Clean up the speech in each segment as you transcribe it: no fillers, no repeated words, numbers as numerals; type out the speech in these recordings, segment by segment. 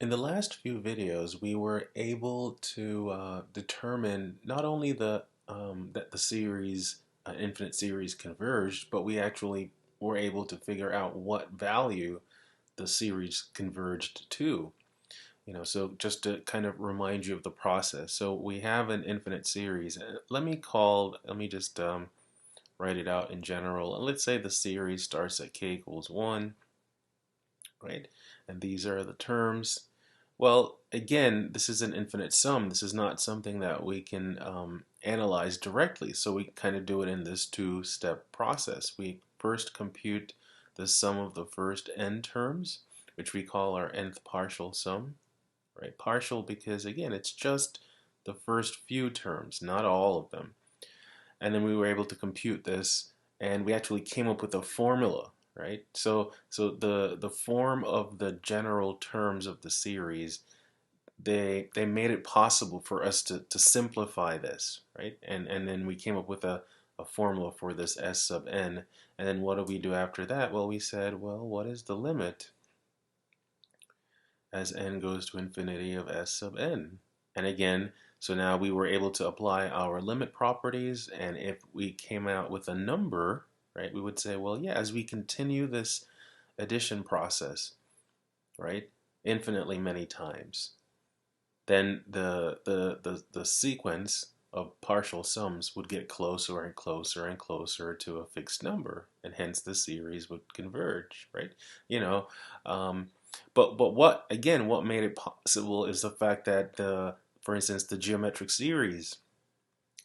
In the last few videos, we were able to determine not only that the series, infinite series converged, but we actually were able to figure out what value the series converged to. So just to kind of remind you of the process. So we have an infinite series. Let me just write it out in general. Let's say the series starts at k equals 1, right? And these are the terms. Well, again, this is an infinite sum. This is not something that we can analyze directly. So we kind of do it in this two-step process. We first compute the sum of the first n terms, which we call our nth partial sum, right? Partial because, again, it's just the first few terms, not all of them. And then we were able to compute this, and we actually came up with a formula, right? So the form of the general terms of the series, they made it possible for us to simplify this, right? And then we came up with a formula for this s sub n. And then what do we do after that? Well, we said, well, what is the limit as n goes to infinity of s sub n? And again, so now we were able to apply our limit properties, and if we came out with a number, right, we would say, well, yeah, as we continue this addition process, right, infinitely many times, then the sequence of partial sums would get closer and closer and closer to a fixed number, and hence the series would converge, right? You know, um, but what made it possible is the fact that for instance, the geometric series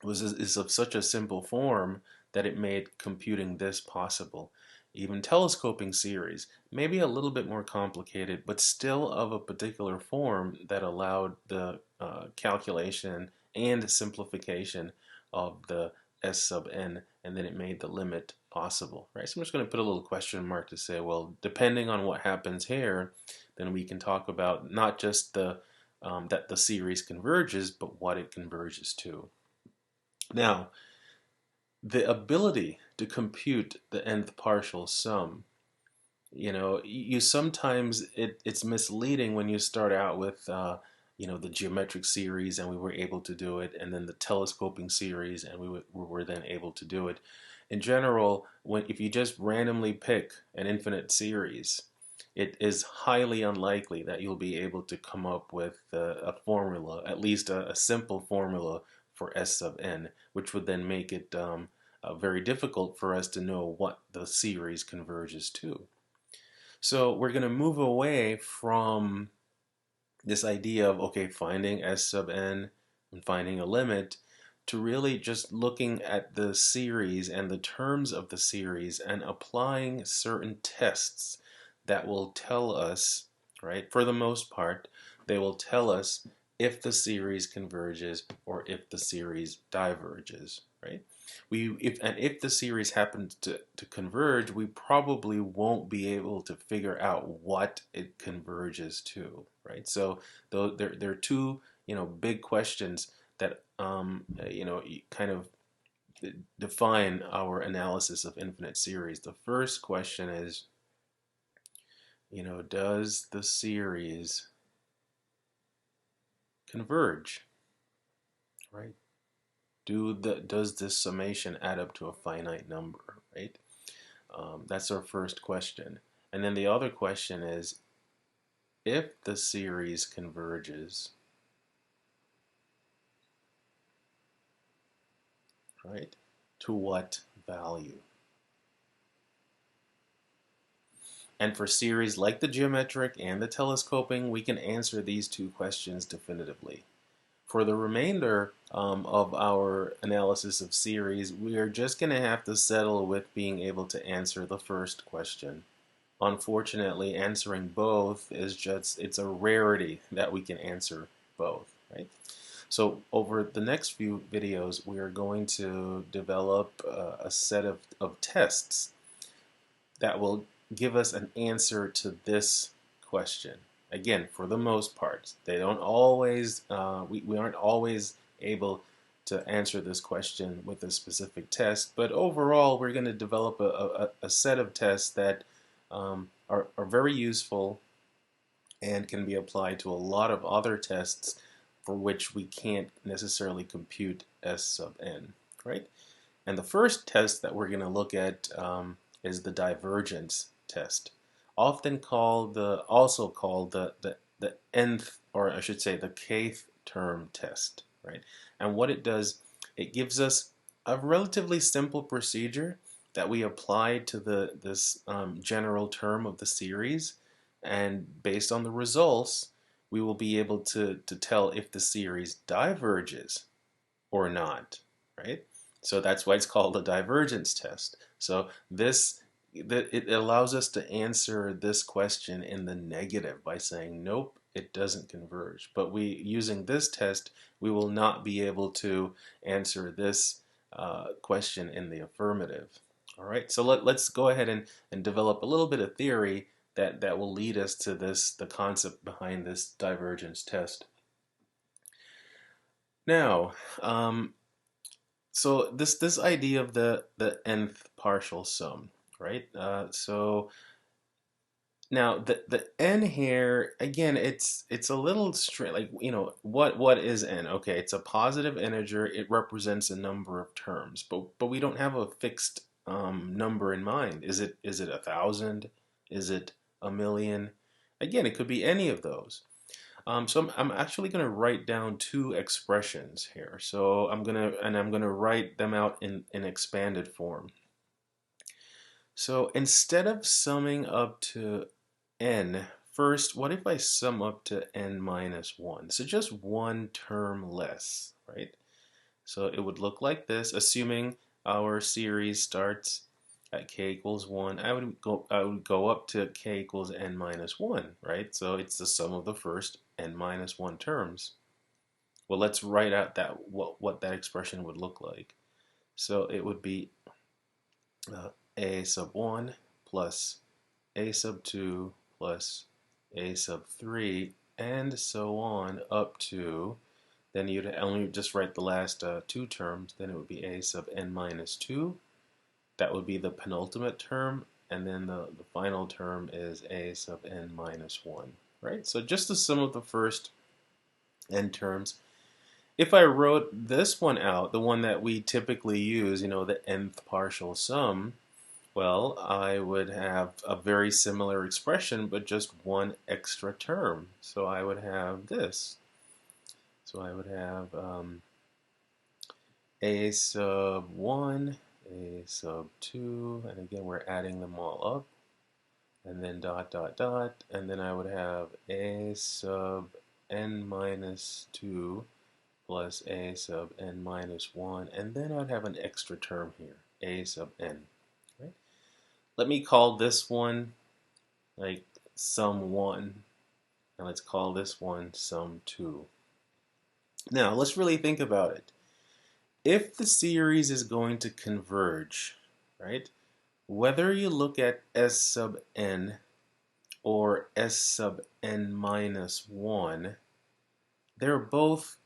is of such a simple form that it made computing this possible. Even telescoping series, maybe a little bit more complicated, but still of a particular form that allowed the calculation and simplification of the s sub n, and then it made the limit possible, right? So I'm just going to put a little question mark to say, well, depending on what happens here, then we can talk about not just that the series converges, but what it converges to. Now, the ability to compute the nth partial sum, you sometimes it's misleading when you start out with the geometric series, and we were able to do it, and then the telescoping series, and we were then able to do it. In general, if you just randomly pick an infinite series, it is highly unlikely that you'll be able to come up with a formula, at least a simple formula for s sub n, which would then make it very difficult for us to know what the series converges to. So we're going to move away from this idea of, okay, finding s sub n and finding a limit, to really just looking at the series and the terms of the series and applying certain tests that will tell us, right, for the most part, they will tell us if the series converges or if the series diverges, right? If the series happens to converge, we probably won't be able to figure out what it converges to, right? So there are two big questions that kind of define our analysis of infinite series. The first question is, does the series converge, right? Does this summation add up to a finite number, right? That's our first question. And then the other question is, if the series converges, right, to what value? And for series like the geometric and the telescoping, we can answer these two questions definitively. For the remainder of our analysis of series, we are just going to have to settle with being able to answer the first question. Unfortunately, answering both is it's a rarity that we can answer both, right? So over the next few videos, we are going to develop a set of tests that will give us an answer to this question. Again, for the most part, they don't always, we aren't always able to answer this question with a specific test, but overall, we're going to develop a set of tests that are very useful and can be applied to a lot of other tests for which we can't necessarily compute S sub n, right? And the first test that we're going to look at is the divergence test, often called also called the nth, or I should say the kth term test, right? And what it does, it gives us a relatively simple procedure that we apply to this general term of the series, and based on the results, we will be able to tell if the series diverges or not, right? So that's why it's called a divergence test. So it allows us to answer this question in the negative by saying nope, it doesn't converge. But using this test, we will not be able to answer this question in the affirmative. All right, so let's go ahead and develop a little bit of theory that will lead us to the concept behind this divergence test. Now, so this idea of the nth partial sum, right? So now the n here again, it's a little strange. Like what is n? Okay, it's a positive integer. It represents a number of terms, but we don't have a fixed number in mind. Is it 1,000? Is it 1,000,000? Again, it could be any of those. So I'm actually going to write down two expressions here. So I'm gonna write them out in expanded form. So instead of summing up to n, first, what if I sum up to n minus 1? So just one term less, right? So it would look like this, assuming our series starts at k equals 1. I would go up to k equals n minus 1, right? So it's the sum of the first n minus 1 terms. Well, let's write out what that expression would look like. So it would be a sub 1 plus a sub 2 plus a sub 3 and so on up to, then you'd only just write the last two terms, then it would be a sub n minus 2. That would be the penultimate term, and then the final term is a sub n minus 1, right? So just the sum of the first n terms. If I wrote this one out, the one that we typically use, the nth partial sum, well, I would have a very similar expression, but just one extra term. So I would have this. So I would have a sub 1, a sub 2, and again we're adding them all up, and then dot dot dot, and then I would have a sub n minus 2 plus a sub n minus 1, and then I'd have an extra term here, a sub n. Right? Let me call this one like sum 1, and let's call this one sum 2. Now let's really think about it. If the series is going to converge, right, whether you look at s sub n or s sub n minus 1, they're both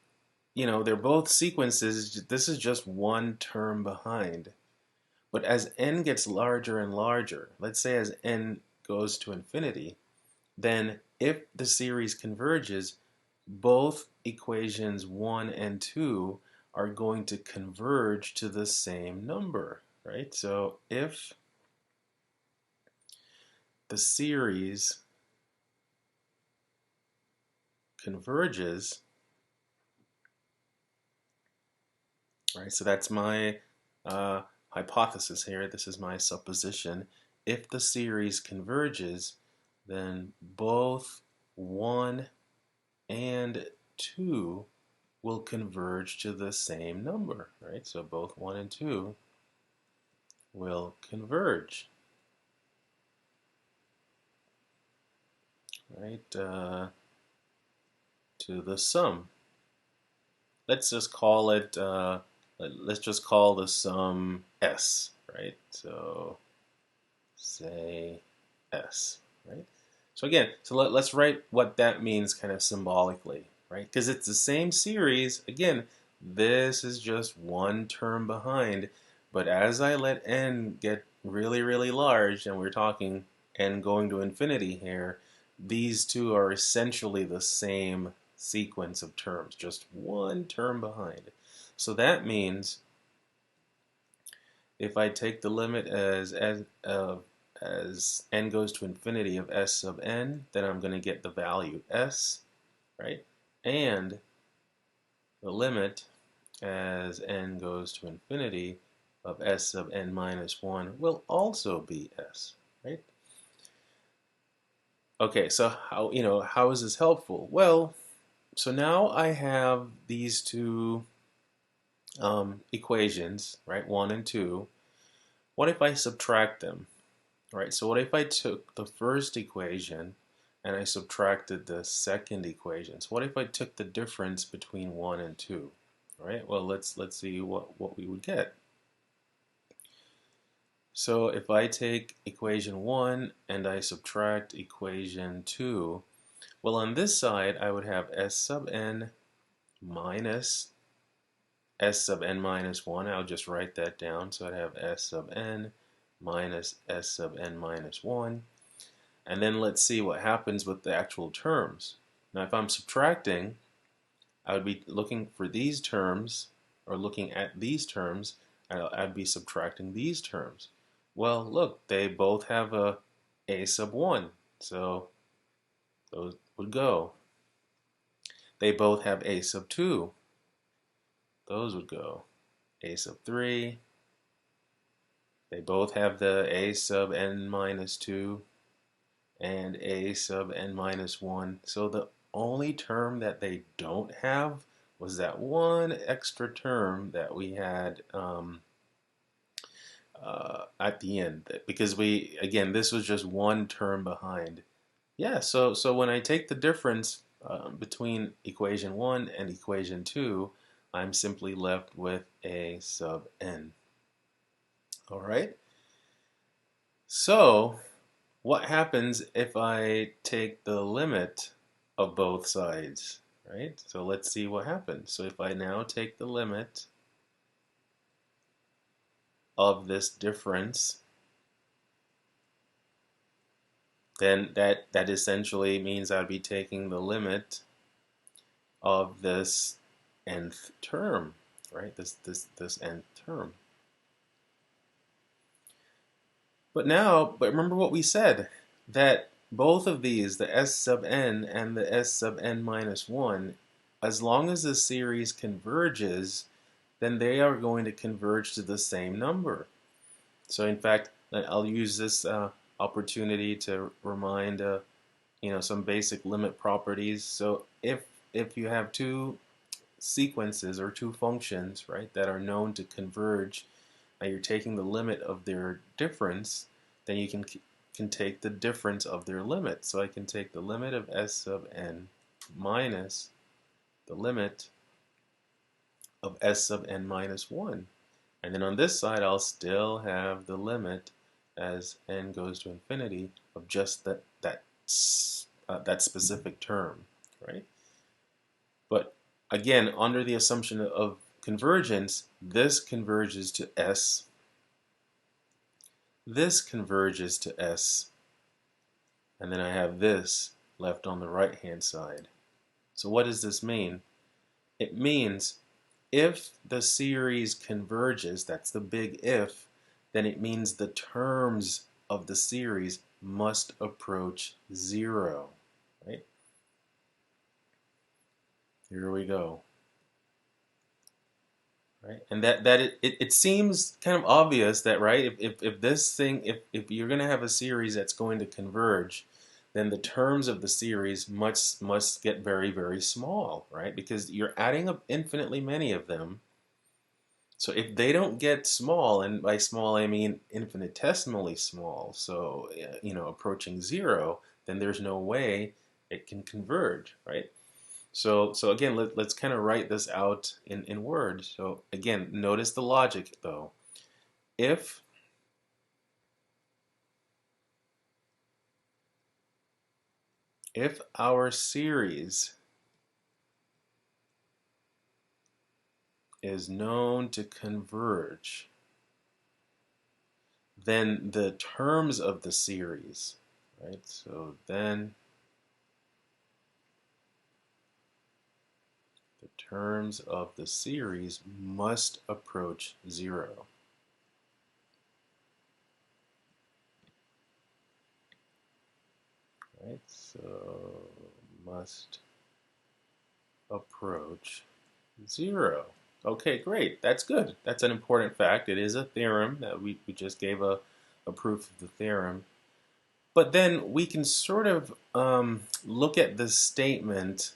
sequences. This is just one term behind. But as n gets larger and larger, let's say as n goes to infinity, then if the series converges, both equations 1 and 2 are going to converge to the same number, right? So if the series converges, right? So that's my hypothesis here. This is my supposition. If the series converges, then both 1 and 2 will converge to the same number, right? So both 1 and 2 will converge, right, to the sum. Let's just call it, let's just call the sum S, right? So say S, right? So again, let's write what that means kind of symbolically, right? Because it's the same series. Again, this is just one term behind, but as I let n get really, really large, and we're talking n going to infinity here, these two are essentially the same sequence of terms, just one term behind. So that means if I take the limit as n goes to infinity of s sub n, then I'm going to get the value s, right? And the limit as n goes to infinity of s sub n minus 1 will also be s, right? Okay, so how is this helpful? Well, so now I have these two equations, right, 1 and 2. What if I subtract them? Right, so what if I took the first equation and I subtracted the second equation? So what if I took the difference between 1 and 2? All right, well, let's see what we would get. So if I take equation 1 and I subtract equation 2, well, on this side I would have s sub n minus s sub n minus 1. I'll just write that down. So I'd have s sub n minus s sub n minus 1. And then let's see what happens with the actual terms. Now if I'm subtracting, I would be looking for these terms, or looking at these terms, and I'd be subtracting these terms. Well, look, they both have a sub 1, so those would go. They both have a sub 2, those would go. A sub 3, they both have the a sub n minus 2, and a sub n minus 1. So the only term that they don't have was that one extra term that we had at the end, because this was just one term behind. Yeah, so when I take the difference between equation 1 and equation 2, I'm simply left with a sub n. All right? So what happens if I take the limit of both sides, right? So let's see what happens. So if I now take the limit of this difference, then that essentially means I'd be taking the limit of this nth term, right? This nth term. But remember what we said, that both of these, the s sub n and the s sub n minus 1, as long as the series converges, then they are going to converge to the same number. So in fact, I'll use this opportunity to remind some basic limit properties. So if you have two sequences or two functions, right, that are known to converge, and you're taking the limit of their difference, then you can take the difference of their limit. So I can take the limit of s sub n minus the limit of s sub n minus 1. And then on this side, I'll still have the limit as n goes to infinity of just that specific term, right? But again, under the assumption of convergence, this converges to s, this converges to s, and then I have this left on the right-hand side. So what does this mean? It means if the series converges, that's the big if, then it means the terms of the series must approach 0, right? Here we go. Right? And it seems kind of obvious that, right, if this thing, if you're going to have a series that's going to converge, then the terms of the series must get very, very small, right? Because you're adding up infinitely many of them. So if they don't get small, and by small I mean infinitesimally small, so approaching 0, then there's no way it can converge, right? So again, let's kind of write this out in words. So again, notice the logic though. If our series is known to converge, then the terms of the series, right? So then The terms of the series must approach zero. Right, so must approach zero. Okay, great. That's good. That's an important fact. It is a theorem that we just gave a proof of the theorem. But then we can sort of look at this statement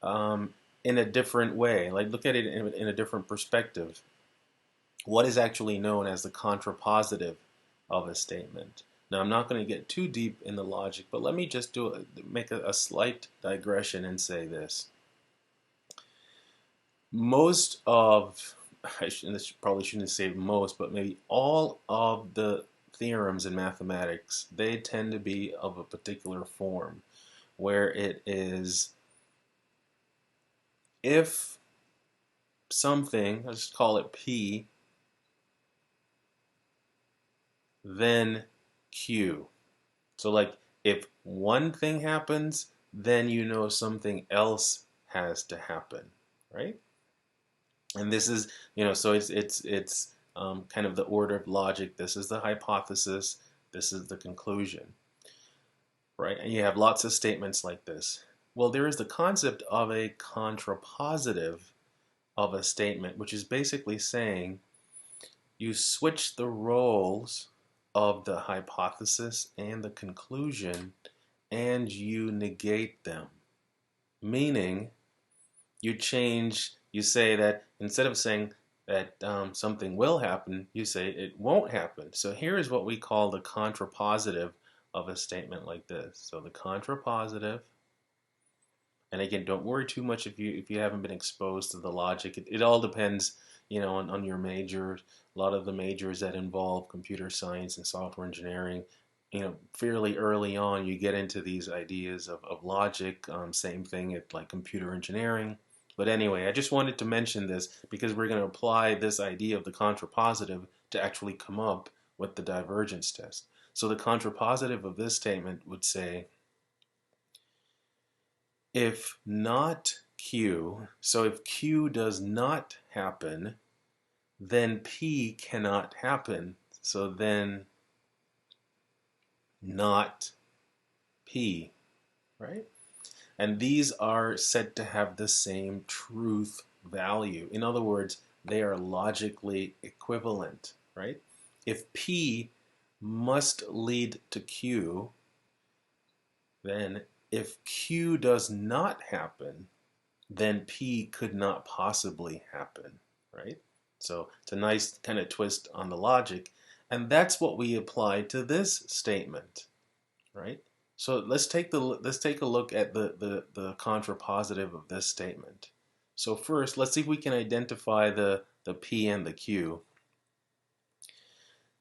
in a different way, like look at it in a different perspective. What is actually known as the contrapositive of a statement? Now, I'm not going to get too deep in the logic, but let me just make a slight digression and say this. Most of, this probably shouldn't say most, but maybe all of the theorems in mathematics, they tend to be of a particular form, where it is if something, let's just call it P, then Q. So like if one thing happens, then you know something else has to happen, right? And this is, so it's kind of the order of logic. This is the hypothesis. This is the conclusion, right? And you have lots of statements like this. Well, there is the concept of a contrapositive of a statement, which is basically saying you switch the roles of the hypothesis and the conclusion and you negate them. Meaning, you say that instead of saying that something will happen, you say it won't happen. So here is what we call the contrapositive of a statement like this. So the contrapositive, and again, don't worry too much if you haven't been exposed to the logic. It all depends, on your major. A lot of the majors that involve computer science and software engineering, fairly early on, you get into these ideas of logic. Same thing at like computer engineering. But anyway, I just wanted to mention this because we're going to apply this idea of the contrapositive to actually come up with the divergence test. So the contrapositive of this statement would say, if not Q, so if Q does not happen, then P cannot happen. So then not P, right? And these are said to have the same truth value. In other words, they are logically equivalent, right? If P must lead to Q, then if Q does not happen, then P could not possibly happen, right? So it's a nice kind of twist on the logic. And that's what we apply to this statement, right? So let's take a look at the contrapositive of this statement. So first, let's see if we can identify the P and the Q.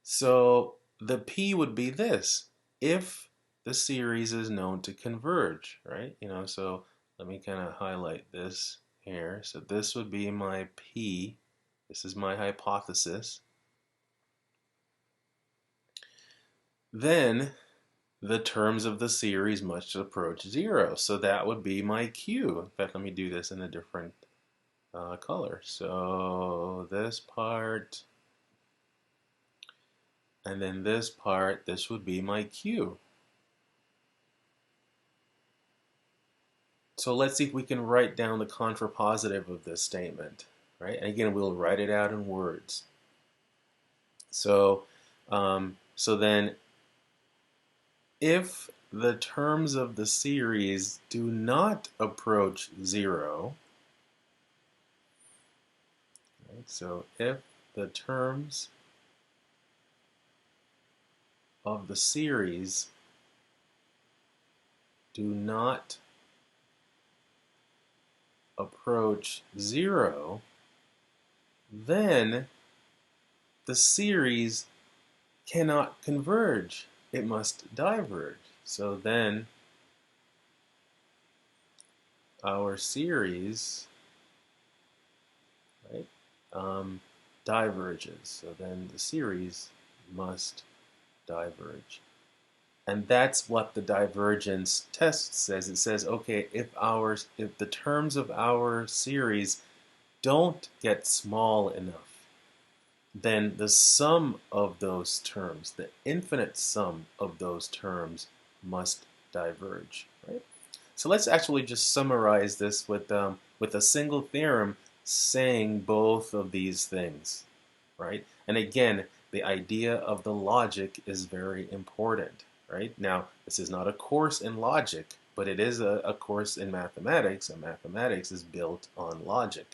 So the P would be this: if the series is known to converge, right? So let me kind of highlight this here. So this would be my P. This is my hypothesis. Then the terms of the series must approach zero. So that would be my Q. In fact, let me do this in a different color. So this part, and then this part, this would be my Q. So let's see if we can write down the contrapositive of this statement, right? And again, we'll write it out in words. So, so then if the terms of the series do not approach zero, right? So if the terms of the series do not approach zero, then the series cannot converge. It must diverge. So then our series, right, diverges. So then the series must diverge. And that's what the divergence test says. It says, okay, if the terms of our series don't get small enough, then the sum of those terms, the infinite sum of those terms, must diverge, right? So let's actually just summarize this with a single theorem saying both of these things, right? And again, the idea of the logic is very important, right? Now, this is not a course in logic, but it is a course in mathematics, and mathematics is built on logic,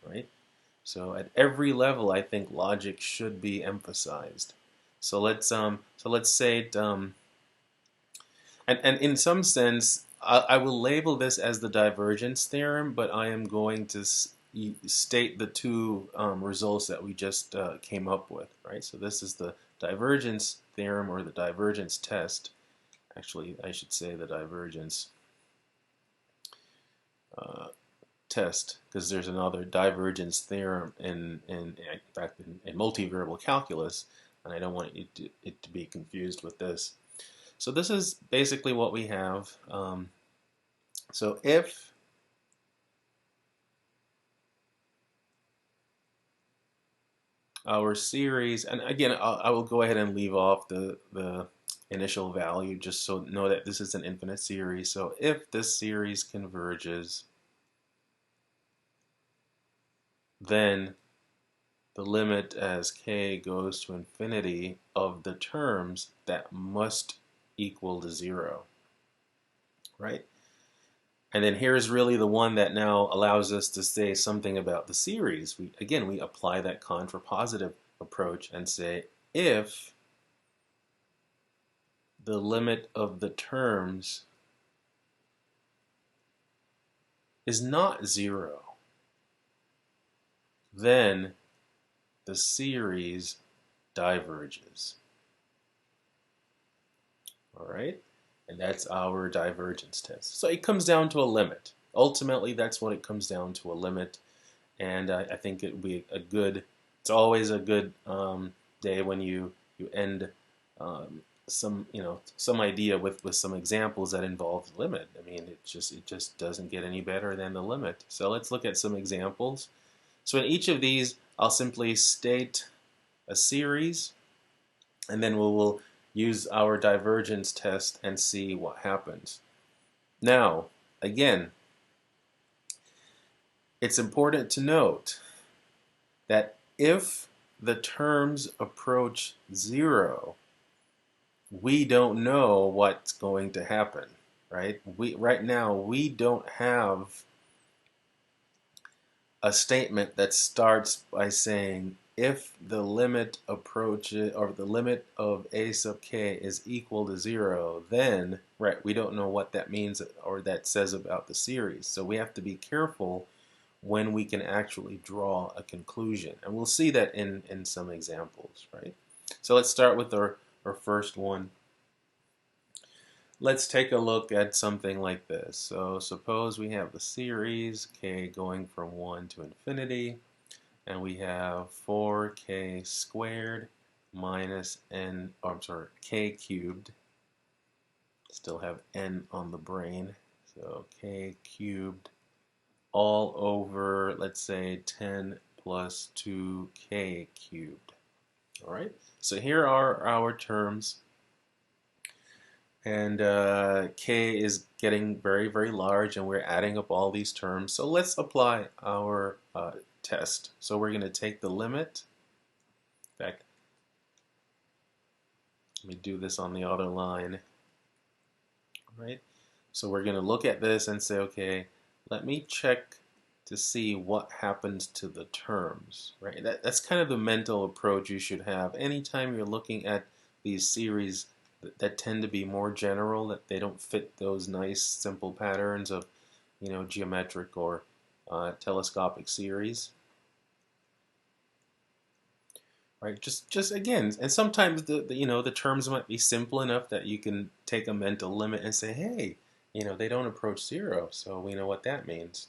right? So at every level, I think logic should be emphasized. So let's say it, and in some sense, I will label this as the divergence theorem, but I am going to state the two results that we just came up with, right? So this is the divergence theorem or the divergence test. Actually, I should say the divergence uh, test, because there's another divergence theorem in fact in multivariable calculus, and I don't want it to be confused with this. So this is basically what we have. So if our series, and again, I will go ahead and leave off the initial value just so know that this is an infinite series. So if this series converges, then the limit as k goes to infinity of the terms that must equal to 0, right? And then here's really the one that now allows us to say something about the series. We apply that contrapositive approach and say if the limit of the terms is not 0, then the series diverges. All right? And that's our divergence test. So it comes down to a limit. Ultimately, that's what it comes down to, a limit. And I think it would be it's always a good day when you end some idea with some examples that involve the limit. I mean, it just doesn't get any better than the limit. So let's look at some examples. So in each of these, I'll simply state a series, and then we will use our divergence test and see what happens. Now, again, it's important to note that if the terms approach 0, we don't know what's going to happen, right? Right now, we don't have a statement that starts by saying if the limit approaches, or the limit of a sub k is equal to 0, then, right, we don't know what that means or that says about the series. So we have to be careful when we can actually draw a conclusion. And we'll see that in some examples, right? So let's start with our first one. Let's take a look at something like this. So suppose we have the series k going from 1 to infinity, and we have 4k squared minus n, oh, I'm sorry, k cubed. Still have n on the brain. So k cubed all over, let's say, 10 plus 2k cubed. All right, so here are our terms. And k is getting very, very large, and we're adding up all these terms. So let's apply our test. So we're going to take the limit. In fact, let me do this on the other line. All right? So we're going to look at this and say, okay, let me check to see what happens to the terms. Right? That's kind of the mental approach you should have anytime you're looking at these series that tend to be more general, that they don't fit those nice simple patterns of, geometric or telescopic series. Right? Just again, and sometimes the terms might be simple enough that you can take a mental limit and say, hey, they don't approach 0, so we know what that means.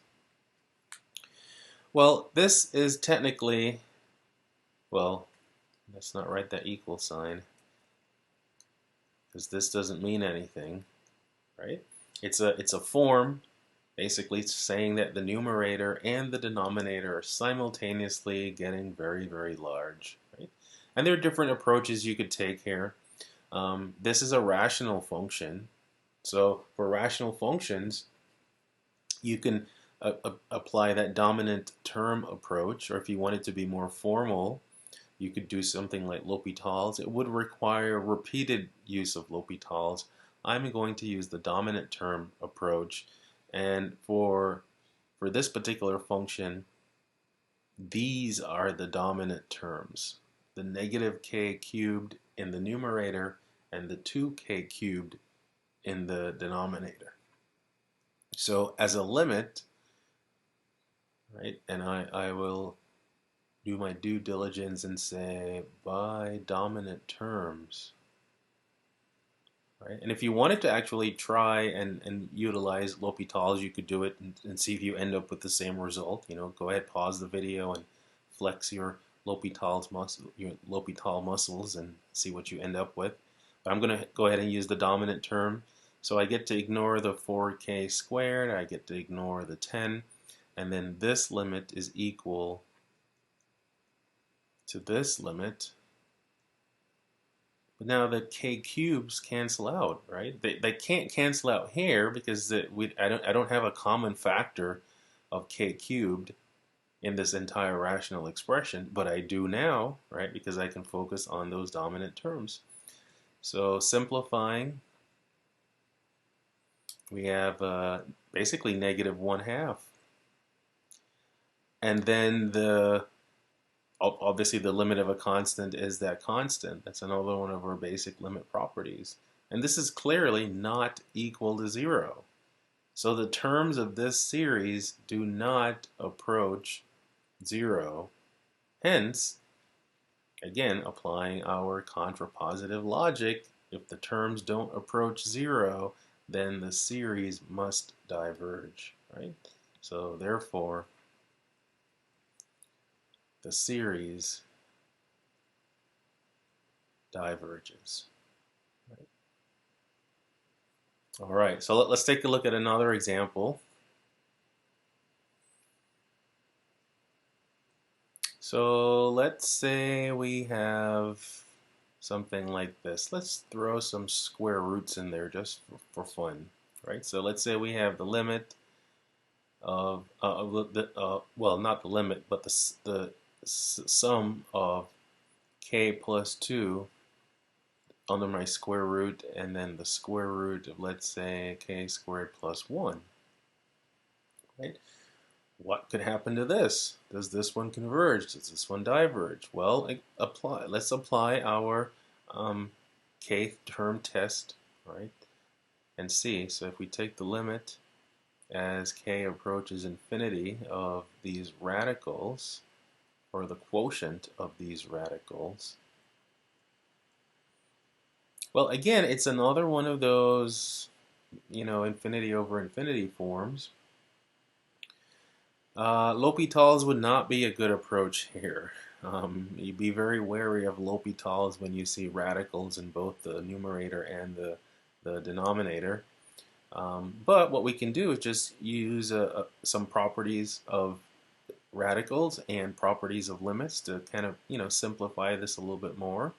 Well, this is technically, well, let's not write that equal sign. because this doesn't mean anything, right? It's a form basically saying that the numerator and the denominator are simultaneously getting very, very large, right? And there are different approaches you could take here. This is a rational function. So for rational functions, you can apply that dominant term approach, or if you want it to be more formal, you could do something like L'Hopital's. It would require repeated use of L'Hopital's. I'm going to use the dominant term approach, and for this particular function, these are the dominant terms. The negative k cubed in the numerator and the 2k cubed in the denominator. So as a limit, right, and I will do my due diligence and say by dominant terms, right? And if you wanted to actually try and utilize L'Hopital's, you could do it and see if you end up with the same result. You know, go ahead, pause the video and flex your L'Hopital muscles and see what you end up with. But I'm going to go ahead and use the dominant term. So I get to ignore the 4k squared, I get to ignore the 10, and then this limit is equal to this limit. But now the k cubes cancel out, right? They can't cancel out here because I don't have a common factor of k cubed in this entire rational expression, but I do now, right? Because I can focus on those dominant terms. So simplifying, we have basically negative 1/2. And then obviously the limit of a constant is that constant. That's another one of our basic limit properties. And this is clearly not equal to 0. So the terms of this series do not approach 0. Hence, again, applying our contrapositive logic, if the terms don't approach 0, then the series must diverge, right? So therefore, the series diverges. Right? All right, so let's take a look at another example. So let's say we have something like this. Let's throw some square roots in there just for fun, right? So let's say we have the limit of, well, not the limit, but the sum of k plus 2 under my square root, and then the square root of, let's say, k squared plus 1, right? What could happen to this? Does this one converge? Does this one diverge? Well, let's apply our kth term test, right? And see. So if we take the limit as k approaches infinity of these radicals, or the quotient of these radicals, well, again, it's another one of those, infinity over infinity forms. L'Hopital's would not be a good approach here. You'd be very wary of L'Hopital's when you see radicals in both the numerator and the denominator. But what we can do is just use some properties of radicals and properties of limits to kind of, simplify this a little bit more.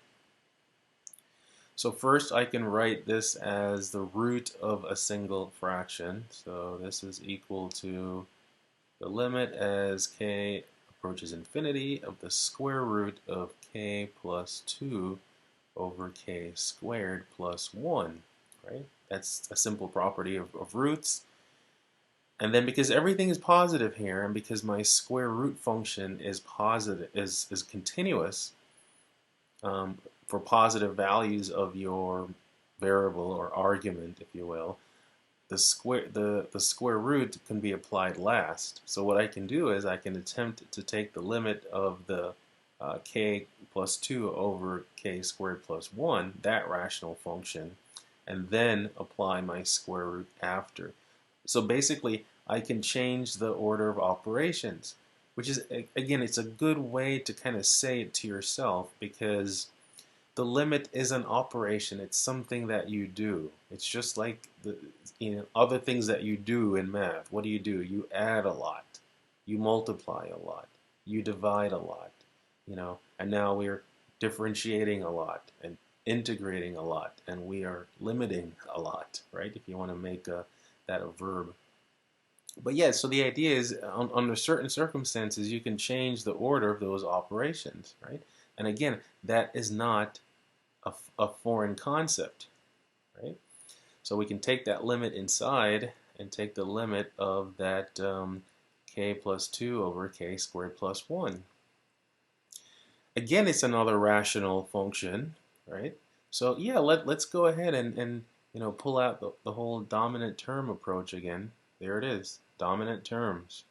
So first I can write this as the root of a single fraction. So this is equal to the limit as k approaches infinity of the square root of k plus 2 over k squared plus 1, right? That's a simple property of roots. And then because everything is positive here, and because my square root function is positive, is continuous, for positive values of your variable or argument, if you will, the square root can be applied last. So what I can do is I can attempt to take the limit of the k plus 2 over k squared plus 1, that rational function, and then apply my square root after. So basically, I can change the order of operations, which is, again, it's a good way to kind of say it to yourself, because the limit is an operation. It's something that you do. It's just like the other things that you do in math. What do? You add a lot, you multiply a lot, you divide a lot, and now we're differentiating a lot and integrating a lot, and we are limiting a lot, right? If you want to make that a verb. But yeah, so the idea is under certain circumstances, you can change the order of those operations, right? And again, that is not a foreign concept, right? So we can take that limit inside and take the limit of that k plus 2 over k squared plus 1. Again, it's another rational function, right? So yeah, let's go ahead and pull out the whole dominant term approach again. There it is, dominant terms.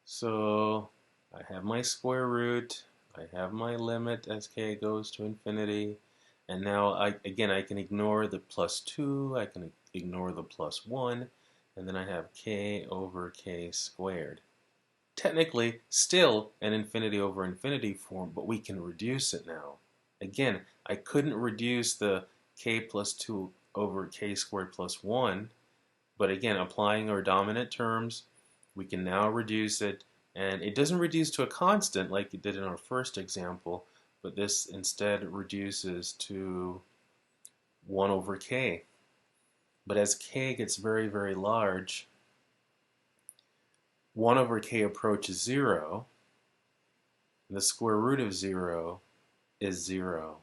So I have my square root, I have my limit as k goes to infinity, and now I can ignore the plus 2, I can ignore the plus 1, and then I have k over k squared. Technically, still an infinity over infinity form, but we can reduce it now. Again, I couldn't reduce the k plus 2 over k squared plus 1, but again, applying our dominant terms, we can now reduce it, and it doesn't reduce to a constant like it did in our first example, but this instead reduces to 1 over k. But as k gets very, very large, 1 over k approaches 0, and the square root of 0 is 0.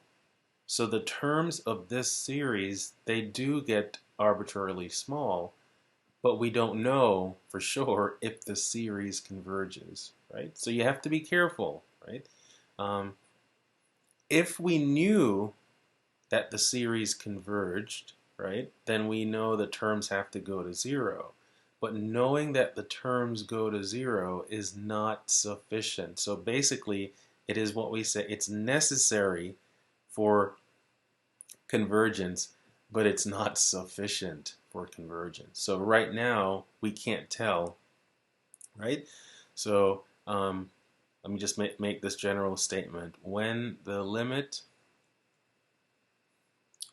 So the terms of this series, they do get arbitrarily small, but we don't know for sure if the series converges, right? So you have to be careful, right? If we knew that the series converged, right, then we know the terms have to go to 0. But knowing that the terms go to 0 is not sufficient. So basically, it is what we say, it's necessary for convergence, but it's not sufficient for convergence. So right now, we can't tell, right? So let me just make this general statement. When the limit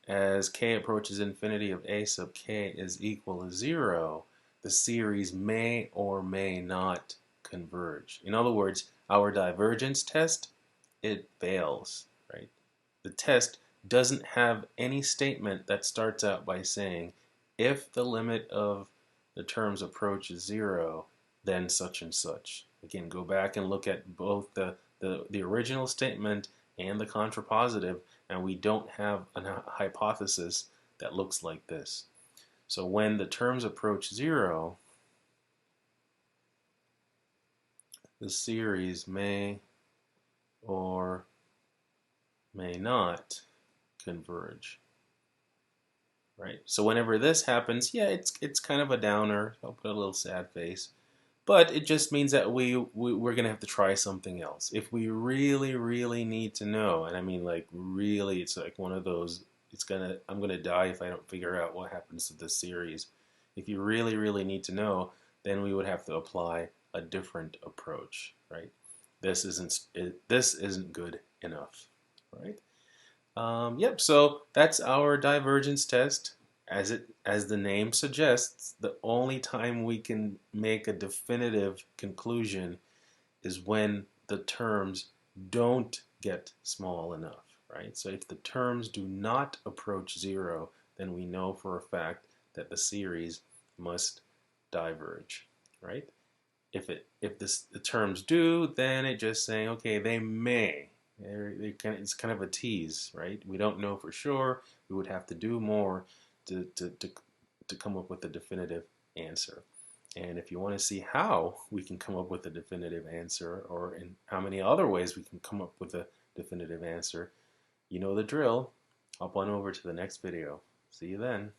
as k approaches infinity of a sub k is equal to 0, the series may or may not converge. In other words, our divergence test, it fails, right? The test doesn't have any statement that starts out by saying, if the limit of the terms approaches 0, then such and such. Again, go back and look at both the original statement and the contrapositive, and we don't have a hypothesis that looks like this. So when the terms approach 0, the series may or may not converge. Right? So whenever this happens, yeah, it's kind of a downer. I'll put a little sad face. But it just means that we're going to have to try something else. If we really, really need to know, and I mean like really, it's like one of those, I'm going to die if I don't figure out what happens to this series. If you really, really need to know, then we would have to apply a different approach, right? This isn't good enough, right? Yep, so that's our divergence test. As the name suggests, the only time we can make a definitive conclusion is when the terms don't get small enough, right? So if the terms do not approach 0, then we know for a fact that the series must diverge, right? If the terms do, then it's just saying, okay, they may. It's kind of a tease, right? We don't know for sure. We would have to do more to come up with a definitive answer. And if you want to see how we can come up with a definitive answer, or in how many other ways we can come up with a definitive answer, you know the drill. Hop on over to the next video. See you then.